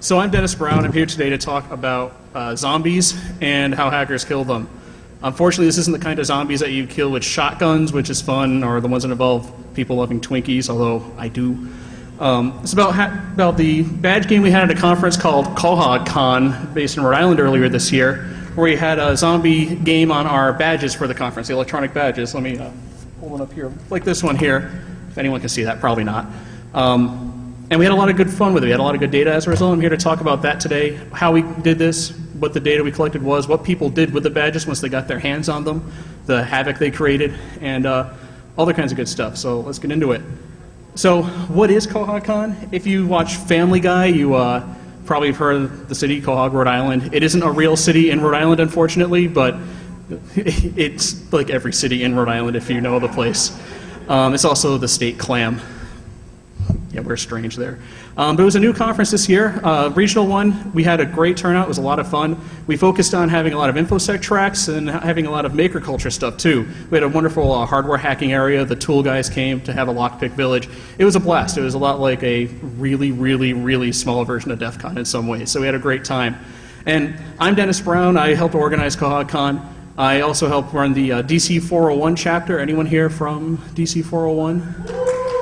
So I'm Dennis Brown. I'm here today to talk about zombies and how hackers kill them. Unfortunately, this isn't the kind of zombies that you kill with shotguns, which is fun, or the ones that involve people loving Twinkies, although I do. It's about the badge game we had at a conference called Con, based in Rhode Island earlier this year, where we had a zombie game on our badges for the conference, the electronic badges. Let me pull one up here, like this one here. If anyone can see that, probably not. And we had a lot of good fun with it. We had a lot of good data as a result. I'm here to talk about that today, how we did this, what the data we collected was, what people did with the badges once they got their hands on them, the havoc they created, and other kinds of good stuff. So let's get into it. So what is Quahog Con? If you watch Family Guy, you probably have heard of the city, Quahog, Rhode Island. It isn't a real city in Rhode Island, unfortunately, but it's like every city in Rhode Island if you know the place. It's also the state clam. Yeah, we're strange there. But it was a new conference this year, regional one. We had a great turnout. It was a lot of fun. We focused on having a lot of InfoSec tracks and having a lot of maker culture stuff too. We had a wonderful hardware hacking area. The tool guys came to have a lockpick village. It was a blast. It was a lot like a really, really, really small version of Defcon in some ways. So we had a great time. And I'm Dennis Brown. I helped organize Quahog Con. I also helped run the DC 401 chapter. Anyone here from DC 401?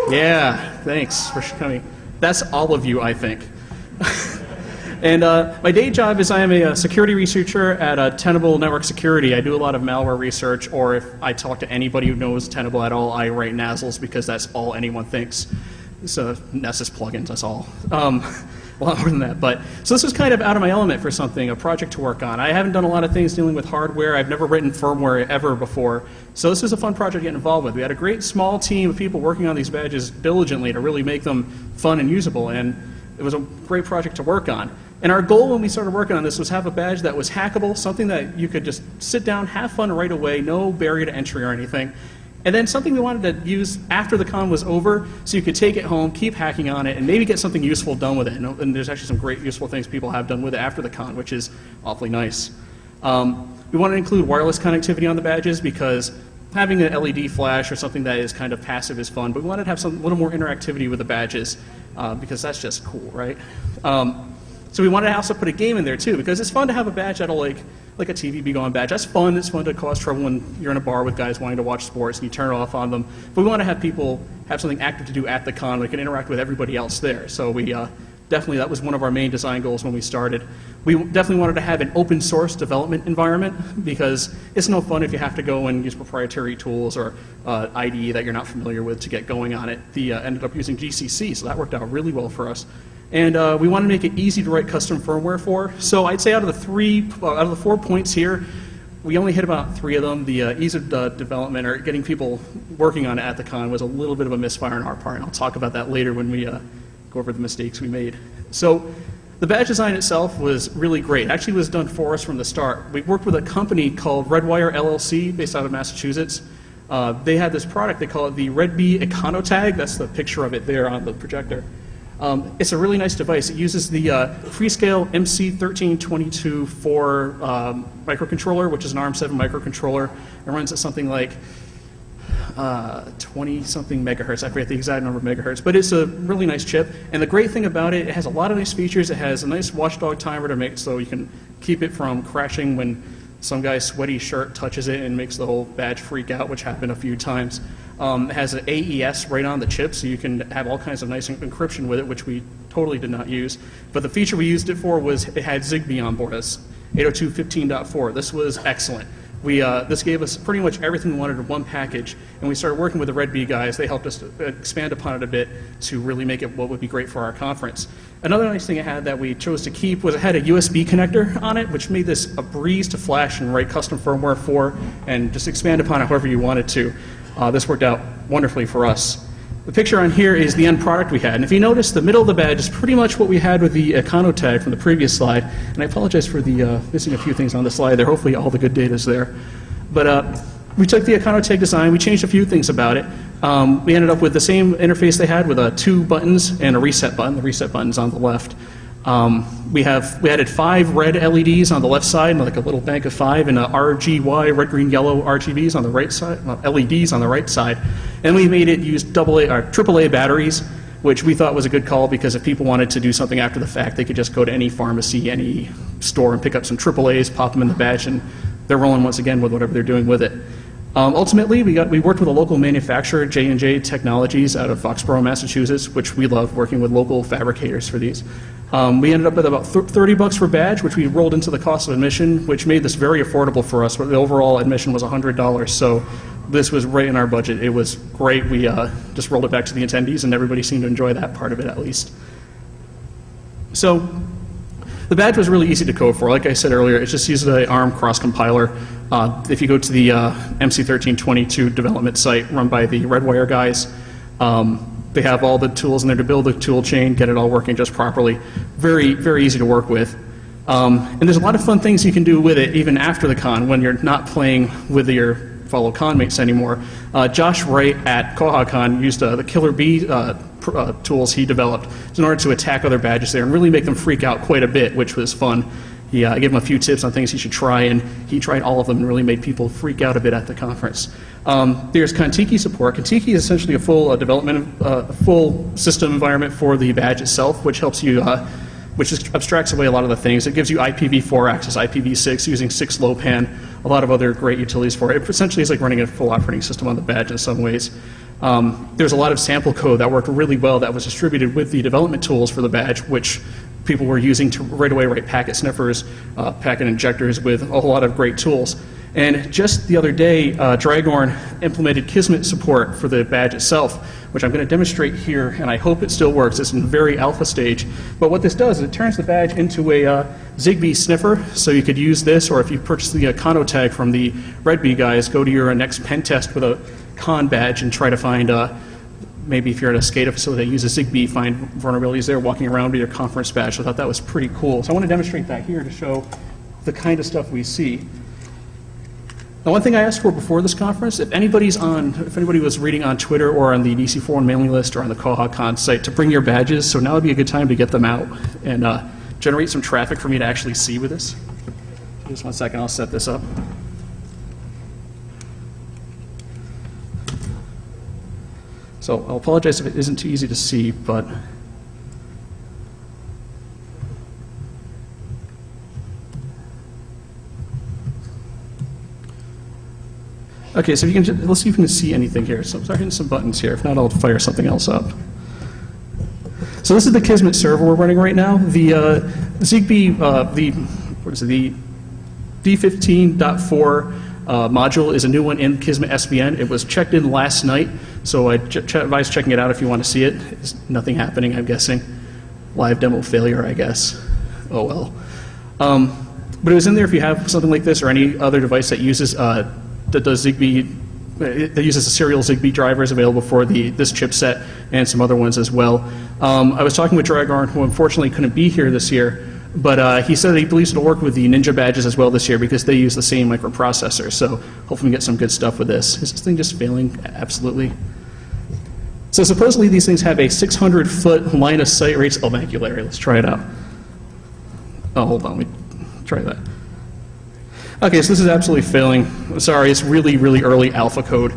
Yeah, thanks for coming. That's all of you, I think. And my day job is I am a security researcher at Tenable Network Security. I do a lot of malware research, or if I talk to anybody who knows Tenable at all, I write NASLs because that's all anyone thinks. So Nessus plugins, that's all. A lot more than that. But so this was kind of out of my element for something, a project to work on. I haven't done a lot of things dealing with hardware. I've never written firmware ever before. So this was a fun project to get involved with. We had a great small team of people working on these badges diligently to really make them fun and usable. And it was a great project to work on. And our goal when we started working on this was have a badge that was hackable, something that you could just sit down, have fun right away, no barrier to entry or anything. And then something we wanted to use after the con was over, so you could take it home, keep hacking on it, and maybe get something useful done with it. And there's actually some great useful things people have done with it after the con, which is awfully nice. We want to include wireless connectivity on the badges because having an LED flash or something that is kind of passive is fun, but we wanted to have a little more interactivity with the badges because that's just cool, right? So we wanted to also put a game in there too, because it's fun to have a badge that'll like a TV be going badge. That's fun. It's fun to cause trouble when you're in a bar with guys wanting to watch sports and you turn it off on them. But we want to have people have something active to do at the con. We can interact with everybody else there. So we definitely, that was one of our main design goals when we started. We definitely wanted to have an open source development environment because it's no fun if you have to go and use proprietary tools or IDE that you're not familiar with to get going on it. We ended up using GCC, so that worked out really well for us. And we want to make it easy to write custom firmware for. So I'd say out of the 4 points here, we only hit about 3 of them. The ease of development or getting people working on it at the con was a little bit of a misfire on our part, and I'll talk about that later when we go over the mistakes we made. So the badge design itself was really great. It actually was done for us from the start. We worked with a company called Redwire LLC based out of Massachusetts. They had this product, they call it the Red Bee Econotag. That's the picture of it there on the projector. It's a really nice device. It uses the Freescale MC13224 microcontroller, which is an ARM7 microcontroller. It runs at something like 20-something megahertz. I forget the exact number of megahertz, but it's a really nice chip. And the great thing about it, it has a lot of nice features. It has a nice watchdog timer to make so you can keep it from crashing when some guy's sweaty shirt touches it and makes the whole badge freak out, which happened a few times. It has an AES right on the chip, so you can have all kinds of nice encryption with it, which we totally did not use. But the feature we used it for was it had Zigbee on board, as 802.15.4. This was excellent. This gave us pretty much everything we wanted in one package, and we started working with the Red Bee guys. They helped us to expand upon it a bit to really make it what would be great for our conference. Another nice thing it had that we chose to keep was it had a USB connector on it, which made this a breeze to flash and write custom firmware for, and just expand upon it however you wanted to. This worked out wonderfully for us. The picture on here is the end product we had. And if you notice, the middle of the badge is pretty much what we had with the Econotag from the previous slide. And I apologize for the missing a few things on the slide there. Hopefully all the good data is there. But we took the Econotag design. We changed a few things about it. We ended up with the same interface they had with 2 buttons and a reset button. The reset button's on the left. We added 5 red LEDs on the left side, like a little bank of 5, and RGY, red, green, yellow RGBs on the right side, LEDs on the right side. And we made it use AAA batteries. which we thought was a good call because if people wanted to do something after the fact, they could just go to any pharmacy, any store, and pick up some AAAs, pop them in the badge, and they're rolling once again with whatever they're doing with it. Ultimately, we worked with a local manufacturer, J&J Technologies, out of Foxborough, Massachusetts, which we love working with local fabricators for these. We ended up with about $30 per badge, which we rolled into the cost of admission, which made this very affordable for us. The overall admission was $100, so this was right in our budget. It was great. We just rolled it back to the attendees, and everybody seemed to enjoy that part of it at least. So the badge was really easy to code for. Like I said earlier, it just uses an ARM cross-compiler. If you go to the MC1322 development site run by the Redwire guys, they have all the tools in there to build the tool chain, get it all working just properly. Very, very easy to work with. And there's a lot of fun things you can do with it even after the con when you're not playing with your fellow conmates anymore. Josh Wright at KohaCon used the Killer Bee tools he developed in order to attack other badges there and really make them freak out quite a bit, which was fun. I gave him a few tips on things he should try, and he tried all of them and really made people freak out a bit at the conference. There's Contiki support. Contiki is essentially a full full system environment for the badge itself, which helps you, which abstracts away a lot of the things. It gives you IPv4 access, IPv6, using 6LoWPAN, a lot of other great utilities for it. It essentially is like running a full operating system on the badge in some ways. There's a lot of sample code that worked really well that was distributed with the development tools for the badge, which people were using to right away write packet sniffers, packet injectors with a whole lot of great tools. And just the other day, Dragorn implemented Kismet support for the badge itself, which I'm going to demonstrate here, and I hope it still works. It's in very alpha stage. But what this does is it turns the badge into a Zigbee sniffer, so you could use this, or if you purchase the Cono tag from the Red Bee guys, go to your next pen test with a con badge and try to find maybe if you're at a SCADA facility that uses Zigbee, find vulnerabilities there walking around with your conference badge. So I thought that was pretty cool. So I want to demonstrate that here to show the kind of stuff we see. Now, one thing I asked for before this conference, if anybody was reading on Twitter or on the DC Forum mailing list or on the KohaCon site to bring your badges, so now would be a good time to get them out and generate some traffic for me to actually see with this. Just 1 second, I'll set this up. So I'll apologize if it isn't too easy to see, but okay, so you can let's see if you can see anything here. So start hitting some buttons here. If not, I'll fire something else up. So this is the Kismet server we're running right now. The Zigbee, the D15.4 module is a new one in Kismet SVN. It was checked in last night, so I advise checking it out if you want to see it. There's nothing happening, I'm guessing. Live demo failure, I guess. Oh well. But it was in there if you have something like this or any other device that uses that does Zigbee, that uses a serial Zigbee drivers available for this chipset and some other ones as well. I was talking with Dragorn, who unfortunately couldn't be here this year, but he said that he believes it'll work with the Ninja badges as well this year because they use the same microprocessor. So hopefully we get some good stuff with this. Is this thing just failing? Absolutely. So supposedly these things have a 600-foot line of sight radius. Oh, thank you, Larry. Let's try it out. Oh, hold on. Let me try that. Okay, so this is absolutely failing. I'm sorry, it's really, really early alpha code.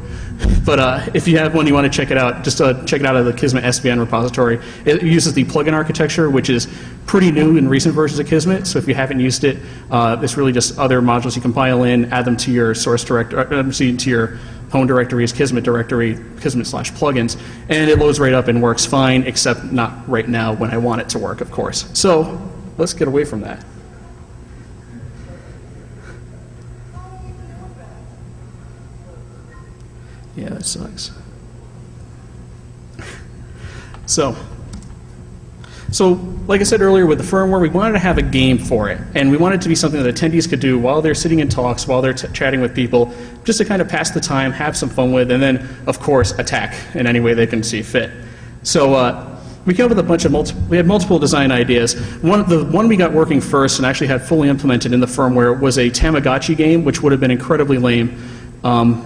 But if you have one you want to check it out, just check it out at the Kismet SVN repository. It uses the plugin architecture, which is pretty new in recent versions of Kismet. So if you haven't used it, it's really just other modules you compile in, add them to your source directory, to your home directories, Kismet directory, Kismet/plugins, and it loads right up and works fine, except not right now when I want it to work, of course. So let's get away from that. Yeah, that sucks. So like I said earlier with the firmware, we wanted to have a game for it, and we wanted it to be something that attendees could do while they're sitting in talks, while they're chatting with people, just to kind of pass the time, have some fun with, and then, of course, attack in any way they can see fit. So we came up with a bunch of we had multiple design ideas. The one we got working first and actually had fully implemented in the firmware was a Tamagotchi game, which would have been incredibly lame.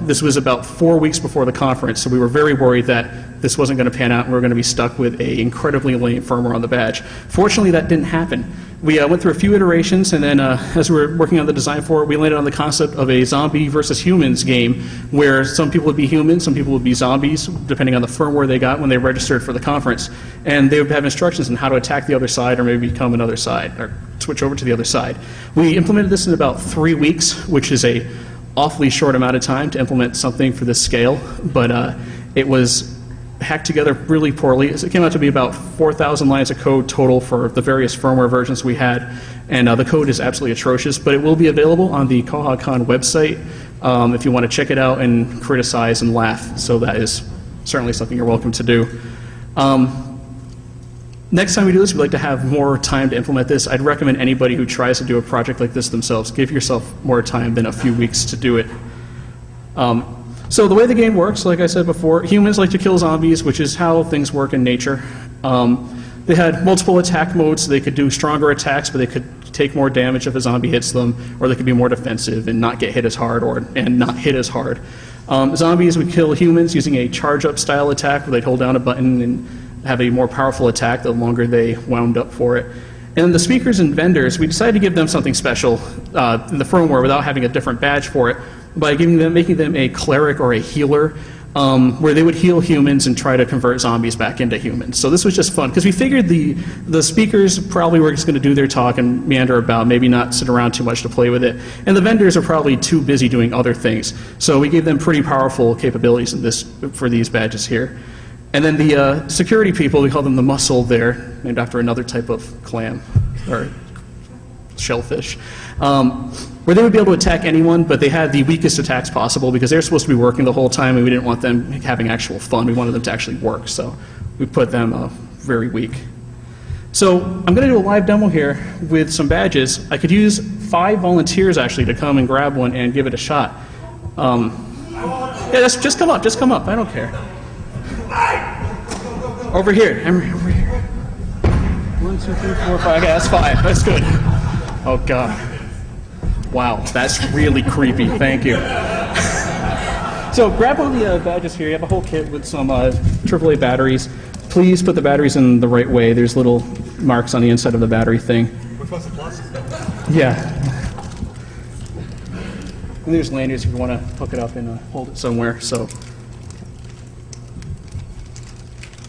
This was about 4 weeks before the conference, so we were very worried that this wasn't going to pan out and we were going to be stuck with an incredibly lame firmware on the badge. Fortunately, that didn't happen. We went through a few iterations, and then as we were working on the design for it, we landed on the concept of a zombie versus humans game, where some people would be humans, some people would be zombies, depending on the firmware they got when they registered for the conference. And they would have instructions on how to attack the other side, or maybe become another side, or switch over to the other side. We implemented this in about 3 weeks, which is a awfully short amount of time to implement something for this scale, but it was hacked together really poorly. It came out to be about 4,000 lines of code total for the various firmware versions we had, and the code is absolutely atrocious, but it will be available on the KahaCon website if you want to check it out and criticize and laugh, so that is certainly something you're welcome to do. Next time we do this, we'd like to have more time to implement this. I'd recommend anybody who tries to do a project like this themselves, give yourself more time than a few weeks to do it. So the way the game works, like I said before, humans like to kill zombies, which is how things work in nature. They had multiple attack modes, so they could do stronger attacks, but they could take more damage if a zombie hits them, or they could be more defensive and not get hit as hard, and not hit as hard. Zombies would kill humans using a charge-up style attack, where they'd hold down a button and have a more powerful attack the longer they wound up for it. And the speakers and vendors, we decided to give them something special in the firmware without having a different badge for it, by making them a cleric or a healer, where they would heal humans and try to convert zombies back into humans. So this was just fun, because we figured the speakers probably were just going to do their talk and meander about, maybe not sit around too much to play with it. And the vendors are probably too busy doing other things. So we gave them pretty powerful capabilities for these badges here. And then the security people, we call them the muscle there, named after another type of clam, or shellfish, where they would be able to attack anyone, but they had the weakest attacks possible because they're supposed to be working the whole time, and we didn't want them having actual fun. We wanted them to actually work, so we put them very weak. So I'm going to do a live demo here with some badges. I could use 5 volunteers actually to come and grab one and give it a shot. Yeah, just come up. I don't care. Over here. Over here. 1, 2, 3, 4, 5. Yeah, that's 5. That's good. Oh, God. Wow, that's really creepy. Thank you. So grab one of the badges here. You have a whole kit with some AAA batteries. Please put the batteries in the right way. There's little marks on the inside of the battery thing. Which one's the plus? Yeah. And there's lanyards if you want to hook it up and hold it somewhere. So.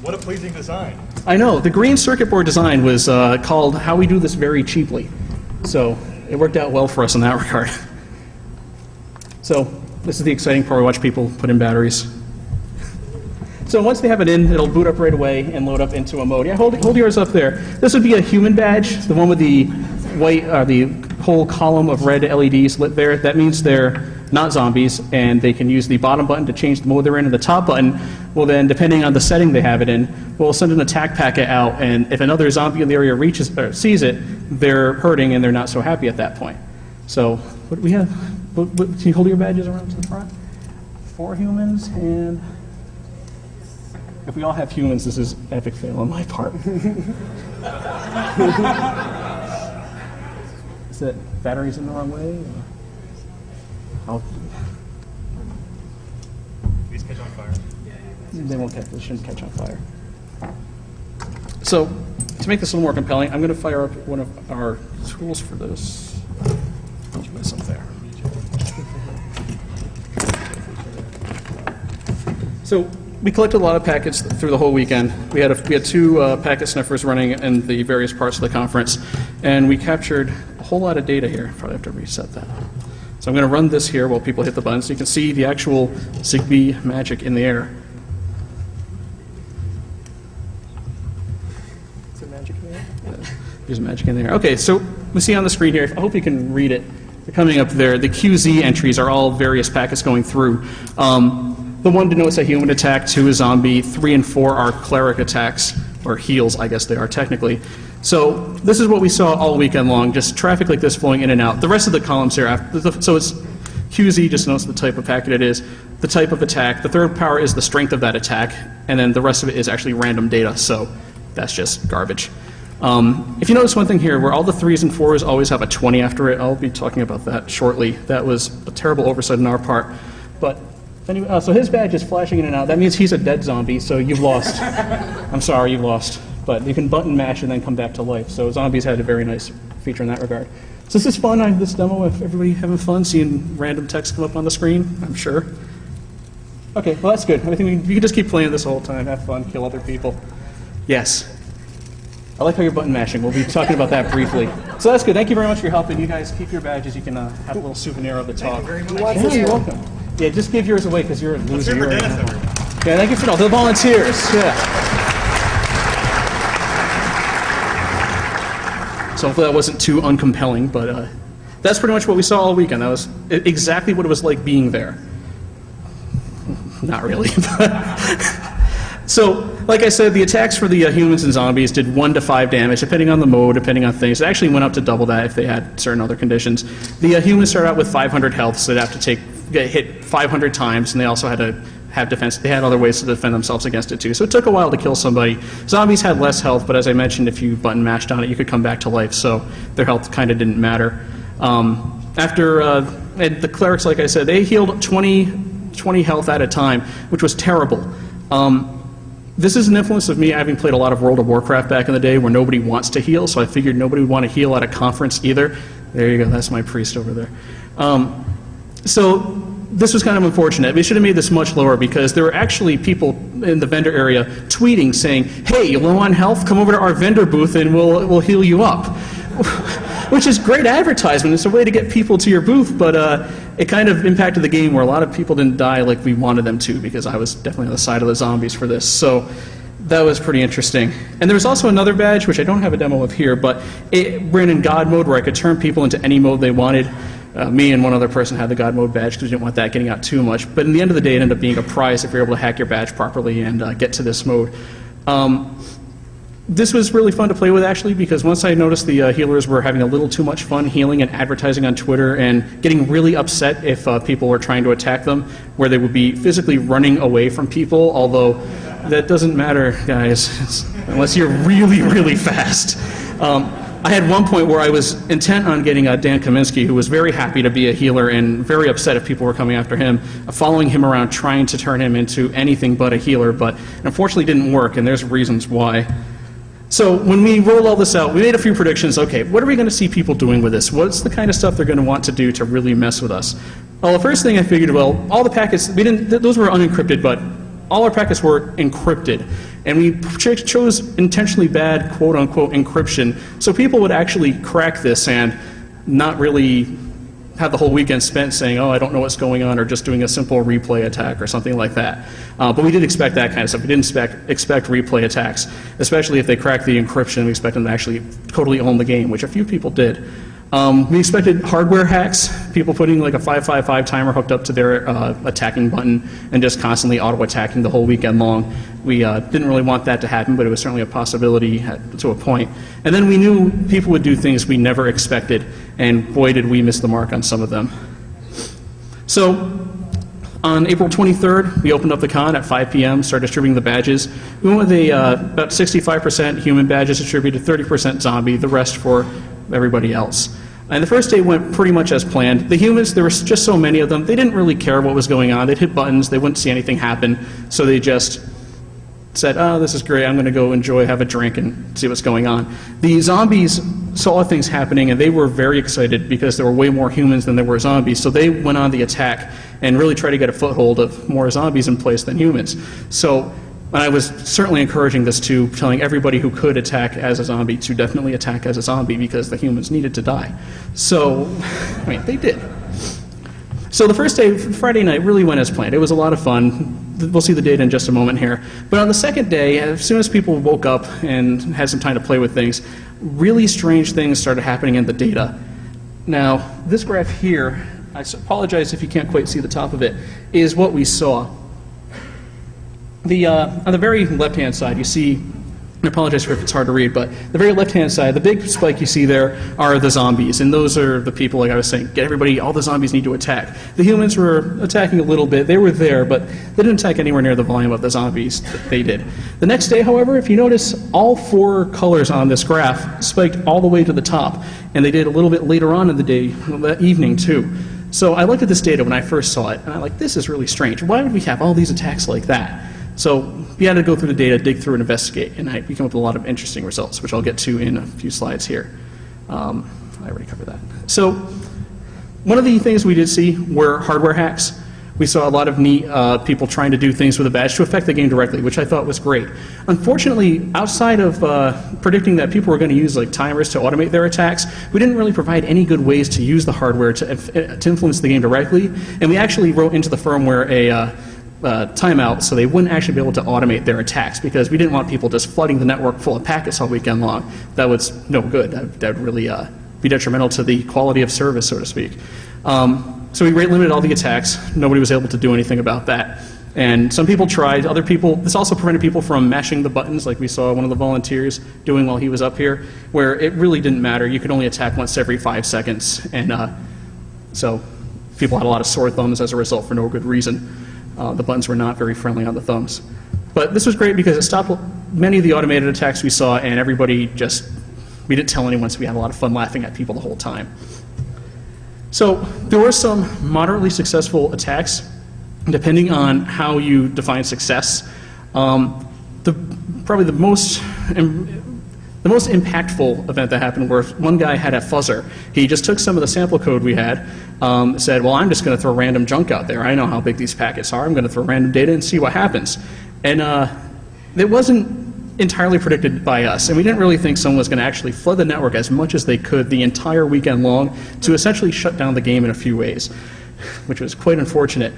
What a pleasing design. I know. The green circuit board design was called How We Do This Very Cheaply. So it worked out well for us in that regard. So this is the exciting part. We watch people put in batteries. So once they have it in, it'll boot up right away and load up into a mode. Yeah, hold yours up there. This would be a human badge, the one with the white, the whole column of red LEDs lit there. That means they're not zombies, and they can use the bottom button to change the mode they're in, and the top button will then, depending on the setting they have it in, will send an attack packet out, and if another zombie in the area sees it, they're hurting and they're not so happy at that point. So what do we have? Can you hold your badges around to the front? 4 humans, and if we all have humans, this is epic fail on my part. Is that batteries in the wrong way? These catch on fire. They won't catch. They shouldn't catch on fire. So, to make this a little more compelling, I'm going to fire up one of our tools for this. Put myself there. So, we collected a lot of packets through the whole weekend. We had 2 packet sniffers running in the various parts of the conference, and we captured a whole lot of data here. Probably have to reset that. So I'm going to run this here while people hit the button so you can see the actual Zigbee magic in the air. Is there magic in the air? Yeah, there's magic in the air. Okay, so we see on the screen here, I hope you can read it. They're coming up there. The QZ entries are all various packets going through. The 1 denotes a human attack, 2 is zombie, 3 and 4 are cleric attacks, or heals, I guess they are technically. So this is what we saw all weekend long, just traffic like this flowing in and out. The rest of the columns here, so it's QZ just denotes the type of packet it is, the type of attack, the third power is the strength of that attack, and then the rest of it is actually random data, so that's just garbage. If you notice one thing here, where all the 3s and 4s always have a 20 after it, I'll be talking about that shortly. That was a terrible oversight on our part. But anyway, so his badge is flashing in and out. That means he's a dead zombie, so you've lost. I'm sorry, you've lost. but you can button mash and then come back to life. So zombies had a very nice feature in that regard. So this is fun. This demo, if everybody having fun seeing random text come up on the screen, I'm sure. Okay, well that's good. I think you can just keep playing this the whole time, have fun, kill other people. Yes. I like how you're button mashing. We'll be talking about that briefly. So that's good. Thank you very much for your help, and you guys keep your badges. You can have a little souvenir of the talk. Thank you very much. Yeah, you're welcome. Yeah, just give yours away because you're a loser. Here for You're Dennis, everyone. Yeah, thank you for all the volunteers. Yeah. So hopefully that wasn't too uncompelling, but that's pretty much what we saw all weekend. That was exactly what it was like being there. Not really. So, like I said, the attacks for the humans and zombies did 1 to 5 damage, depending on the mode, depending on things. It actually went up to double that if they had certain other conditions. The humans started out with 500 health, so they'd have to get hit 500 times, and they also had to have defense. They had other ways to defend themselves against it too. So it took a while to kill somebody. Zombies had less health, but as I mentioned, if you button mashed on it, you could come back to life. So their health kind of didn't matter. And the clerics, like I said, they healed 20 health at a time, which was terrible. This is an influence of me having played a lot of World of Warcraft back in the day where nobody wants to heal, so I figured nobody would want to heal at a conference either. There you go, that's my priest over there. So this was kind of unfortunate. We should have made this much lower because there were actually people in the vendor area tweeting saying, hey, you low on health? Come over to our vendor booth and we'll heal you up. Which is great advertisement. It's a way to get people to your booth, but it kind of impacted the game where a lot of people didn't die like we wanted them to because I was definitely on the side of the zombies for this. So that was pretty interesting. And there was also another badge, which I don't have a demo of here, but it ran in God mode where I could turn people into any mode they wanted. Me and one other person had the God mode badge because we didn't want that getting out too much. But in the end of the day, it ended up being a prize if you're able to hack your badge properly and get to this mode. This was really fun to play with, actually, because once I noticed the healers were having a little too much fun healing and advertising on Twitter and getting really upset if people were trying to attack them, where they would be physically running away from people, although that doesn't matter, guys, unless you're really, really fast. I had one point where I was intent on getting Dan Kaminsky, who was very happy to be a healer and very upset if people were coming after him, following him around trying to turn him into anything but a healer, but unfortunately didn't work, and there's reasons why. So when we rolled all this out, we made a few predictions. Okay, what are we going to see people doing with this? What's the kind of stuff they're going to want to do to really mess with us? Well, the first thing I figured, well, all the packets, those were unencrypted, but all our packets were encrypted. And we chose intentionally bad, quote-unquote, encryption, so people would actually crack this and not really have the whole weekend spent saying, oh, I don't know what's going on, or just doing a simple replay attack or something like that. But we did expect that kind of stuff. We didn't expect replay attacks, especially if they cracked the encryption. We expected them to actually totally own the game, which a few people did. We expected hardware hacks, people putting like a 555 timer hooked up to their attacking button and just constantly auto-attacking the whole weekend long. We didn't really want that to happen, but it was certainly a possibility to a point. And then we knew people would do things we never expected, and boy did we miss the mark on some of them. So on April 23rd, we opened up the con at 5 p.m., started distributing the badges. We went with about 65% human badges distributed, 30% zombie, the rest for everybody else. And the first day went pretty much as planned. The humans, there were just so many of them, they didn't really care what was going on. They'd hit buttons, they wouldn't see anything happen, so they just said, oh, this is great, I'm going to go enjoy, have a drink, and see what's going on. The zombies saw things happening, and they were very excited because there were way more humans than there were zombies, so they went on the attack and really tried to get a foothold of more zombies in place than humans. So I was certainly encouraging this too, telling everybody who could attack as a zombie to definitely attack as a zombie because the humans needed to die. So, I mean, they did. So the first day, Friday night, really went as planned. It was a lot of fun. We'll see the data in just a moment here. But on the second day, as soon as people woke up and had some time to play with things, really strange things started happening in the data. Now, this graph here, I apologize if you can't quite see the top of it, is what we saw. On the very left-hand side, you see, I apologize if it's hard to read, but the very left-hand side, the big spike you see there are the zombies, and those are the people, like I was saying, get everybody, all the zombies need to attack. The humans were attacking a little bit, they were there, but they didn't attack anywhere near the volume of the zombies that they did. The next day, however, if you notice, all 4 colors on this graph spiked all the way to the top, and they did a little bit later on in the day, that evening too. So I looked at this data when I first saw it, and I'm like, this is really strange. Why would we have all these attacks like that? So we had to go through the data, dig through, and investigate, and we came up with a lot of interesting results, which I'll get to in a few slides here. I already covered that. So one of the things we did see were hardware hacks. We saw a lot of neat people trying to do things with a badge to affect the game directly, which I thought was great. Unfortunately, outside of predicting that people were going to use like timers to automate their attacks, we didn't really provide any good ways to use the hardware to influence the game directly. And we actually wrote into the firmware a timeout so they wouldn't actually be able to automate their attacks, because we didn't want people just flooding the network full of packets all weekend long. That was no good. That would really be detrimental to the quality of service, so to speak. So we rate limited all the attacks. Nobody was able to do anything about that. And some people tried, other people, this also prevented people from mashing the buttons like we saw one of the volunteers doing while he was up here, where it really didn't matter. You could only attack once every 5 seconds. And so people had a lot of sore thumbs as a result for no good reason. The buttons were not very friendly on the thumbs. But this was great because it stopped many of the automated attacks we saw, and everybody just, we didn't tell anyone, so we had a lot of fun laughing at people the whole time. So there were some moderately successful attacks, depending on how you define success. Probably the most impactful event that happened where one guy had a fuzzer. He just took some of the sample code we had, said, well, I'm just going to throw random junk out there. I know how big these packets are. I'm going to throw random data and see what happens. And it wasn't entirely predicted by us, and we didn't really think someone was going to actually flood the network as much as they could the entire weekend long to essentially shut down the game in a few ways, which was quite unfortunate.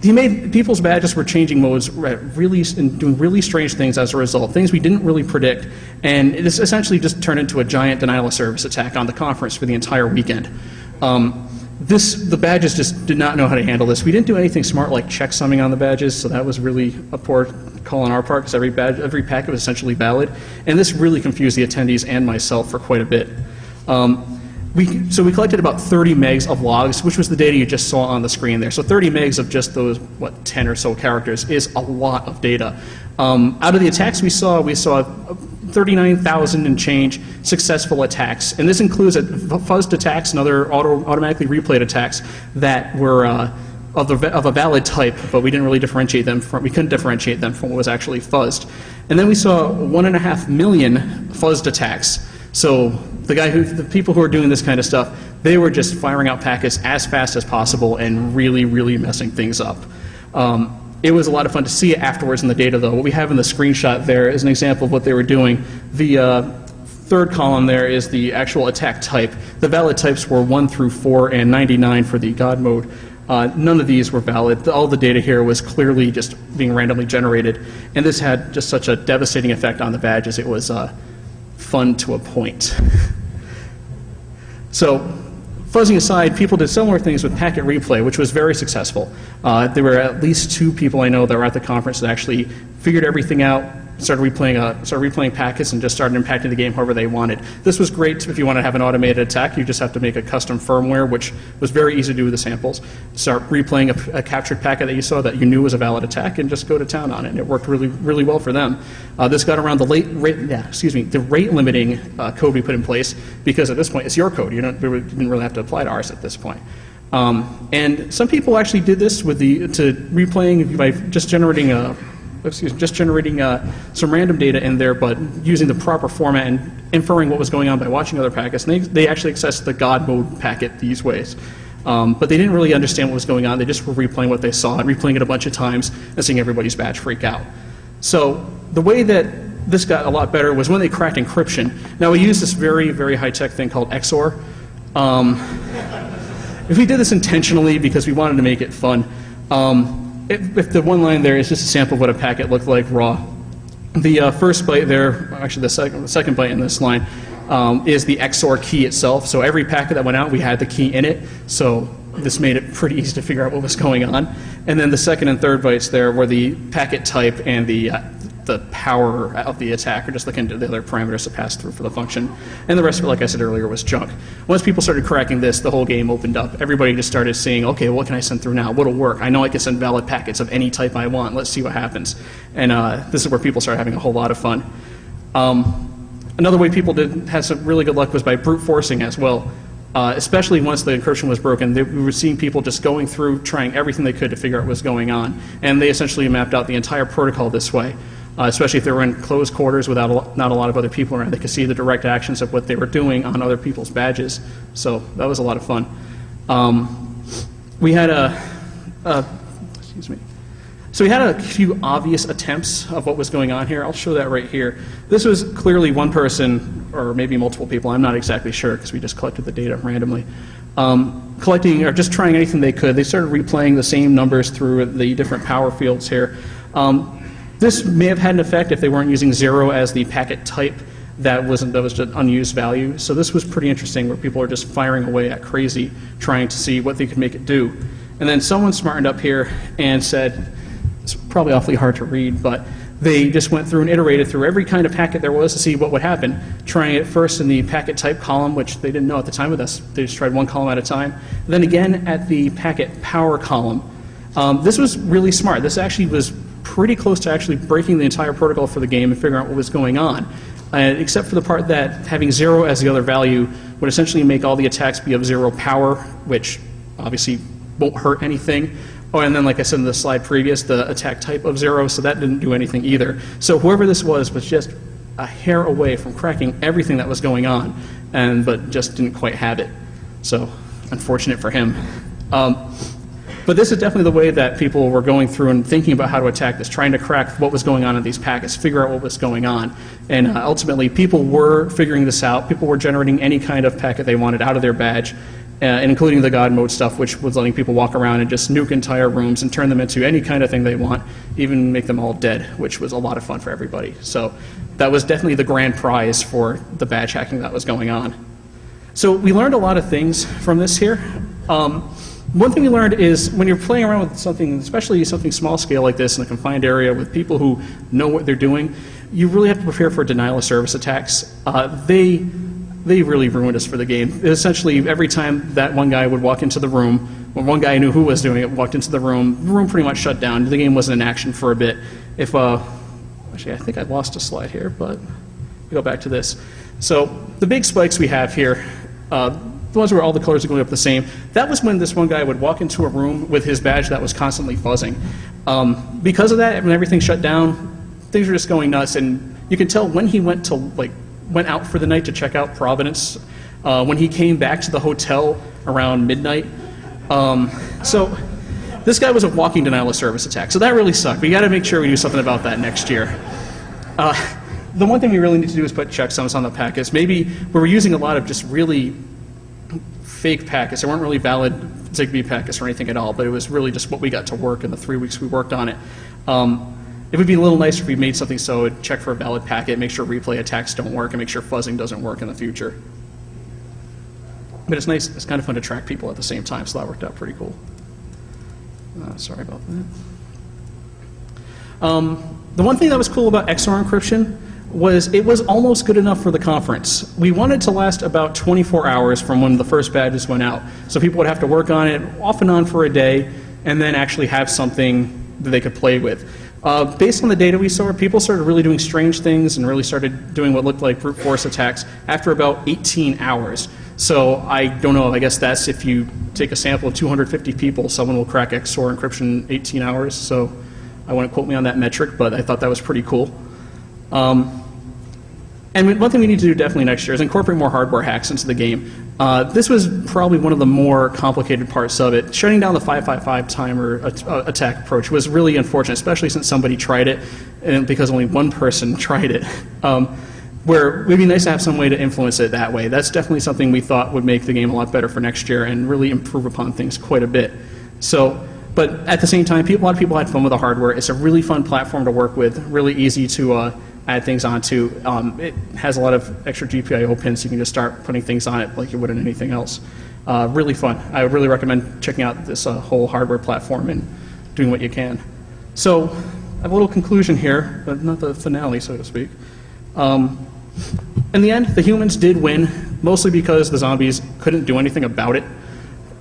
He made people's badges were changing modes really and doing really strange things as a result, things we didn't really predict, and it essentially just turned into a giant denial of service attack on the conference for the entire weekend. The badges just did not know how to handle this. We didn't do anything smart like checksumming on the badges, so that was really a poor call on our part because every packet was essentially valid, and this really confused the attendees and myself for quite a bit. So we collected about 30 megs of logs, which was the data you just saw on the screen there. So 30 megs of just those, 10 or so characters is a lot of data. Out of the attacks we saw 39,000 and change successful attacks, and this includes fuzzed attacks and other automatically replayed attacks that were of a valid type, but we didn't really differentiate them from, we couldn't differentiate them from what was actually fuzzed. And then we saw 1.5 million fuzzed attacks. So the people who are doing this kind of stuff, they were just firing out packets as fast as possible and really, really messing things up. It was a lot of fun to see it afterwards in the data, though. What we have in the screenshot there is an example of what they were doing. The third column there is the actual attack type. The valid types were 1 through 4 and 99 for the God mode. None of these were valid. All the data here was clearly just being randomly generated, and this had just such a devastating effect on the badges. It was fun to a point. So, fuzzing aside, people did similar things with packet replay, which was very successful. There were at least 2 people I know that were at the conference that actually figured everything out, started replaying packets and just started impacting the game however they wanted. This was great if you want to have an automated attack. You just have to make a custom firmware, which was very easy to do with the samples. Start replaying a captured packet that you saw that you knew was a valid attack and just go to town on it. And it worked really, really well for them. This got around the rate limiting code we put in place, because at this point it's your code. You didn't really have to apply to ours at this point. And some people actually did this with replaying by just generating some random data in there, but using the proper format and inferring what was going on by watching other packets. And they actually accessed the God mode packet these ways. But they didn't really understand what was going on. They just were replaying what they saw and replaying it a bunch of times and seeing everybody's badge freak out. So the way that this got a lot better was when they cracked encryption. Now we use this very, very high-tech thing called XOR. If we did this intentionally because we wanted to make it fun, if the one line there is just a sample of what a packet looked like raw, the first byte there, actually the second byte in this line, is the XOR key itself. So every packet that went out, we had the key in it. So this made it pretty easy to figure out what was going on. And then the second and third bytes there were the packet type and the power of the attack, or just looking at the other parameters to pass through for the function. And the rest of it, like I said earlier, was junk. Once people started cracking this, the whole game opened up. Everybody just started seeing, okay, what can I send through now? What'll work? I know I can send valid packets of any type I want. Let's see what happens. And this is where people started having a whole lot of fun. Another way people had some really good luck was by brute forcing as well. especially once the encryption was broken. We were seeing people just going through, trying everything they could to figure out what was going on. And they essentially mapped out the entire protocol this way, especially if they were in closed quarters without not a lot of other people around. They could see the direct actions of what they were doing on other people's badges. So that was a lot of fun. We had excuse me. So we had a few obvious attempts of what was going on here. I'll show that right here. This was clearly one person, or maybe multiple people, I'm not exactly sure because we just collected the data randomly. Collecting or just trying anything they could. They started replaying the same numbers through the different power fields here. This may have had an effect if they weren't using 0 as the packet type. That was just an unused value. So this was pretty interesting where people are just firing away at crazy trying to see what they could make it do. And then someone smartened up here and said, it's probably awfully hard to read, but they just went through and iterated through every kind of packet there was to see what would happen, trying it first in the packet type column, which they didn't know at the time with us. They just tried one column at a time. Then again at the packet power column. This was really smart. This actually was pretty close to actually breaking the entire protocol for the game and figuring out what was going on. Except for the part that having 0 as the other value would essentially make all the attacks be of 0 power, which obviously won't hurt anything. Oh, and then like I said in the slide previous, the attack type of 0, so that didn't do anything either. So whoever this was just a hair away from cracking everything that was going on, but just didn't quite have it. So unfortunate for him. But this is definitely the way that people were going through and thinking about how to attack this, trying to crack what was going on in these packets, figure out what was going on. And ultimately, people were figuring this out. People were generating any kind of packet they wanted out of their badge, including the God mode stuff, which was letting people walk around and just nuke entire rooms and turn them into any kind of thing they want, even make them all dead, which was a lot of fun for everybody. So that was definitely the grand prize for the badge hacking that was going on. So we learned a lot of things from this here. One thing we learned is when you're playing around with something, especially something small scale like this in a confined area with people who know what they're doing, you really have to prepare for denial of service attacks. They really ruined us for the game. Essentially, every time that one guy would walk into the room, when one guy knew who was doing it, walked into the room pretty much shut down. The game wasn't in action for a bit. If actually, I think I lost a slide here, but we go back to this. So the big spikes we have here, the ones where all the colors are going up the same, that was when this one guy would walk into a room with his badge that was constantly buzzing. Because of that, when everything shut down, things were just going nuts, and you can tell when he went out for the night to check out Providence, when he came back to the hotel around midnight. So this guy was a walking denial of service attack, so that really sucked. We got to make sure we do something about that next year. The one thing we really need to do is put checksums on the packets. Maybe we were using a lot of just really fake packets. They weren't really valid Zigbee packets or anything at all, but it was really just what we got to work in the 3 weeks we worked on it. It would be a little nicer if we made something so it check for a valid packet, make sure replay attacks don't work, and make sure fuzzing doesn't work in the future. But it's nice, it's kind of fun to track people at the same time, so that worked out pretty cool. Sorry about that. The one thing that was cool about XOR encryption was it was almost good enough for the conference. We wanted to last about 24 hours from when the first badges went out. So people would have to work on it off and on for a day and then actually have something that they could play with. Based on the data we saw, people started really doing strange things and really started doing what looked like brute force attacks after about 18 hours. So I don't know, I guess that's if you take a sample of 250 people, someone will crack XOR encryption in 18 hours. So I wouldn't quote me on that metric, but I thought that was pretty cool. And one thing we need to do definitely next year is incorporate more hardware hacks into the game. This was probably one of the more complicated parts of it. Shutting down the 555 timer attack approach was really unfortunate, especially since somebody tried it, and because only one person tried it. Where it would be nice to have some way to influence it that way. That's definitely something we thought would make the game a lot better for next year and really improve upon things quite a bit. So, but at the same time, a lot of people had fun with the hardware. It's a really fun platform to work with, really easy to add things onto. It has a lot of extra GPIO pins, so you can just start putting things on it like you would in anything else. Really fun. I would really recommend checking out this whole hardware platform and doing what you can. So I have a little conclusion here, but not the finale, so to speak. In the end, the humans did win, mostly because the zombies couldn't do anything about it.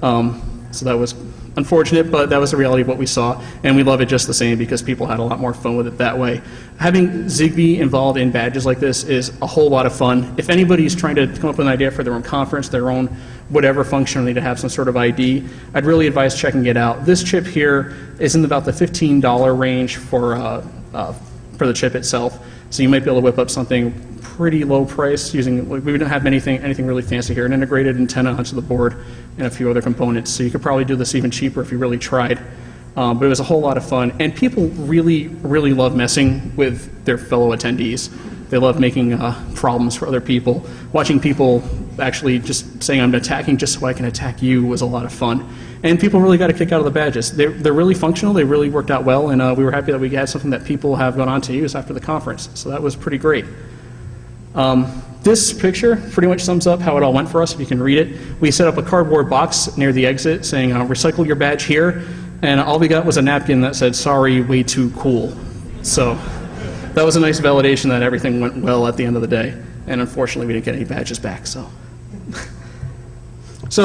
So that was unfortunate, but that was the reality of what we saw, and we love it just the same because people had a lot more fun with it that way. Having Zigbee involved in badges like this is a whole lot of fun. If anybody's trying to come up with an idea for their own conference, their own whatever functionality to have some sort of ID, I'd really advise checking it out. This chip here is in about the $15 range for the chip itself, so you might be able to whip up something pretty low price using, we don't have anything really fancy here, an integrated antenna onto the board and a few other components, so you could probably do this even cheaper if you really tried. But it was a whole lot of fun, and people really, really love messing with their fellow attendees. They love making problems for other people. Watching people actually just saying, I'm attacking just so I can attack you, was a lot of fun. And people really got a kick out of the badges. They're really functional, they really worked out well, and we were happy that we had something that people have gone on to use after the conference. So that was pretty great. This picture pretty much sums up how it all went for us, if you can read it. We set up a cardboard box near the exit saying, recycle your badge here, and all we got was a napkin that said, sorry, way too cool. So that was a nice validation that everything went well at the end of the day, and unfortunately we didn't get any badges back. So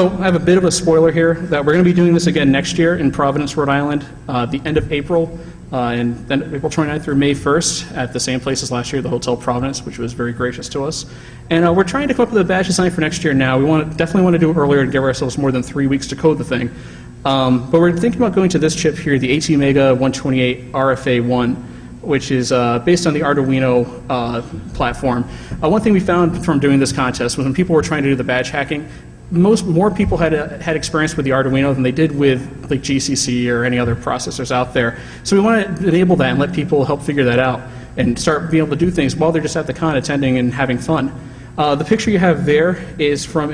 I have a bit of a spoiler here that we're going to be doing this again next year in Providence, Rhode Island, the end of April, and then April 29th through May 1st at the same place as last year, the Hotel Providence, which was very gracious to us. And we're trying to come up with a badge design for next year now. We definitely want to do it earlier and give ourselves more than 3 weeks to code the thing. But we're thinking about going to this chip here, the ATmega 128 RFA1, which is based on the Arduino platform. One thing we found from doing this contest was when people were trying to do the badge hacking, more people had experience with the Arduino than they did with like GCC or any other processors out there. So we want to enable that and let people help figure that out and start being able to do things while they're just at the con attending and having fun. The picture you have there is from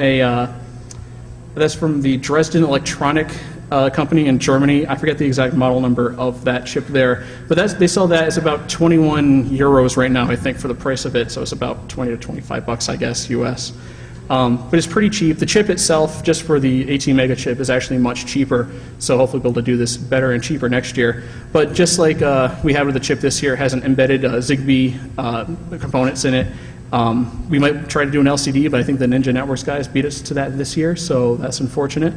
that's from the Dresden Electronic company in Germany. I forget the exact model number of that chip there, but they sell that as about 21 euros right now, I think, for the price of it. So it's about 20 to 25 bucks, I guess, US. But it's pretty cheap. The chip itself, just for the ATmega chip, is actually much cheaper. So hopefully we'll be able to do this better and cheaper next year. But just like we have with the chip this year, it has an embedded Zigbee components in it. We might try to do an LCD, but I think the Ninja Networks guys beat us to that this year, so that's unfortunate.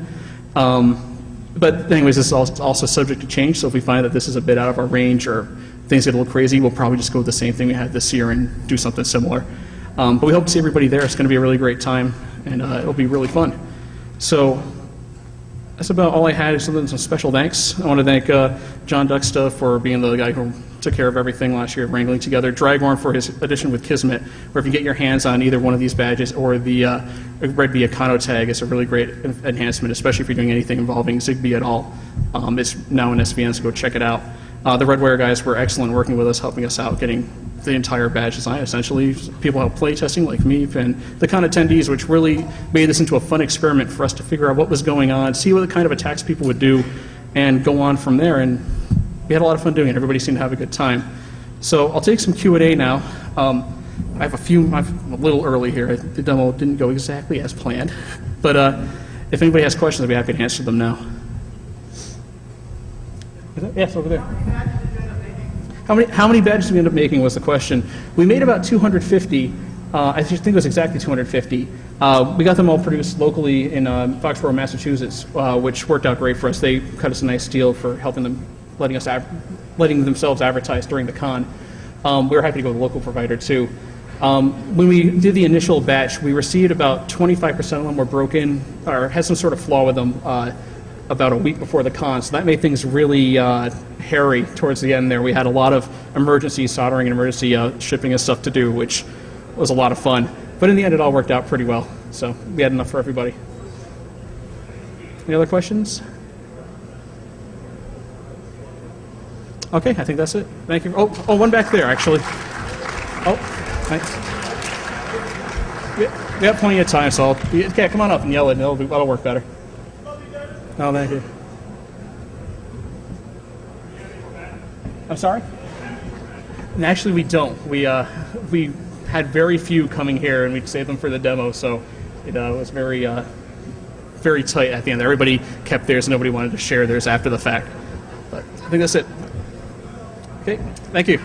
But anyways, this is also subject to change, so if we find that this is a bit out of our range or things get a little crazy, we'll probably just go with the same thing we had this year and do something similar. But we hope to see everybody there. It's going to be a really great time, and it'll be really fun. So that's about all I had. Some special thanks. I want to thank John Duxta for being the guy who took care of everything last year, wrangling together. Dragorn for his addition with Kismet, where if you get your hands on either one of these badges or the Red Bee Econo tag, it's a really great enhancement, especially if you're doing anything involving Zigbee at all. It's now in SVN, so go check it out. The Redware guys were excellent working with us, helping us out, getting the entire badge design. Essentially, people helped play testing like me and the con attendees, which really made this into a fun experiment for us to figure out what was going on, see what kind of attacks people would do, and go on from there. And we had a lot of fun doing it. Everybody seemed to have a good time. So I'll take some Q&A now. I'm a little early here. The demo didn't go exactly as planned. But if anybody has questions, I'd be happy to answer them now. Yes, over there. How many badges did we end up making was the question. We made about 250. I think it was exactly 250. We got them all produced locally in Foxborough, Massachusetts, which worked out great for us. They cut us a nice deal for helping them, letting themselves advertise during the con. We were happy to go with a local provider too. When we did the initial batch, we received about 25% of them were broken or had some sort of flaw with them about a week before the con, so that made things really hairy towards the end there. We had a lot of emergency soldering and emergency shipping and stuff to do, which was a lot of fun. But in the end, it all worked out pretty well, so we had enough for everybody. Any other questions? Okay, I think that's it. Thank you. Oh, one back there, actually. Oh, thanks. We have plenty of time, so yeah, come on up and yell it, and that'll work better. Oh, thank you. I'm sorry? And actually, we don't. We had very few coming here, and we'd save them for the demo, so it was very, very tight at the end. Everybody kept theirs, and nobody wanted to share theirs after the fact. But I think that's it. Okay, thank you.